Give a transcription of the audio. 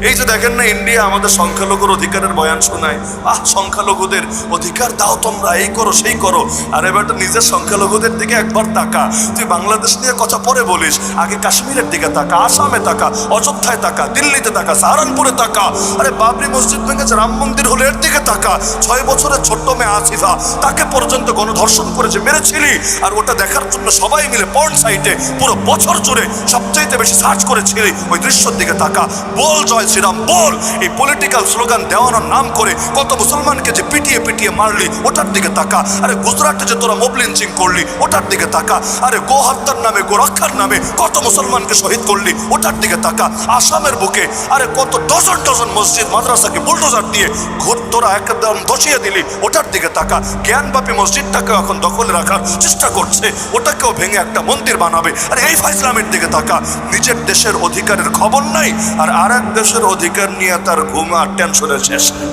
এই যে দেখেন না, ইন্ডিয়া আমাদের সংখ্যালঘুর অধিকারের বয়ান শোনায়, সংখ্যালঘুদের অধিকার দাও তোমরা, এই করো সেই করো। আর এবার নিজের সংখ্যালঘুদের দিকে একবার তাকা। তুই বাংলাদেশ নিয়ে কথা পরে বলিস, আগে কাশ্মীরের দিকে তাকা, আসামে তাকা, অযোধ্যায় তাকা, দিল্লিতে তাকা, সাহারানপুরে তাকা। আরে বাবরি মসজিদ ভেঙেছে, রাম মন্দির হলো, এর দিকে তাকা। 6 বছরের ছোট্ট মেয়ে আসিফা, তাকে পর্যন্ত গণধর্ষণ করেছে, মেরেছিলি। আর ওটা দেখার জন্য সবাই মিলে পর্ন সাইটে পুরো বছর জুড়ে সবচাইতে বেশি সার্চ করেছিলি। ওই দৃশ্যের দিকে তাকা, বল জয় শ্রীরাম বল। এই পলিটিক্যাল স্লোগান দেওয়ানোর নাম করে কত মুসলমানকে যে পিটিয়ে পিটিয়ে মারলি, ওটার দিকে তাকা। আরে গুজরাটে যে তোরা মব লিঞ্চিং করলি, ওটার দিকে তাকা। আরে গো হত্যার নামে, গো রক্ষার নামে কত মুসলমানকে শহীদ করলি, ওটার দিকে তাকা। আসামের বুকে আরে কত ডজন ডজন মসজিদ মাদ্রাসাকে বুলডোজার দিয়ে তোরা একদম ধসিয়ে দিলি, ওটার দিকে তাকা। জ্ঞানব্যাপী মসজিদটাকে এখন দখলে রাখার চেষ্টা করছে, ওটাকেও ভেঙে একটা মন্দির বানাবে। আর এই ফাইজলামের দিকে তাকা। নিজের দেশের অধিকারের খবর নাই, আর এক দেশের অধিকার নিয়ে তার ঘুম আর টেনশনের শেষ নেই।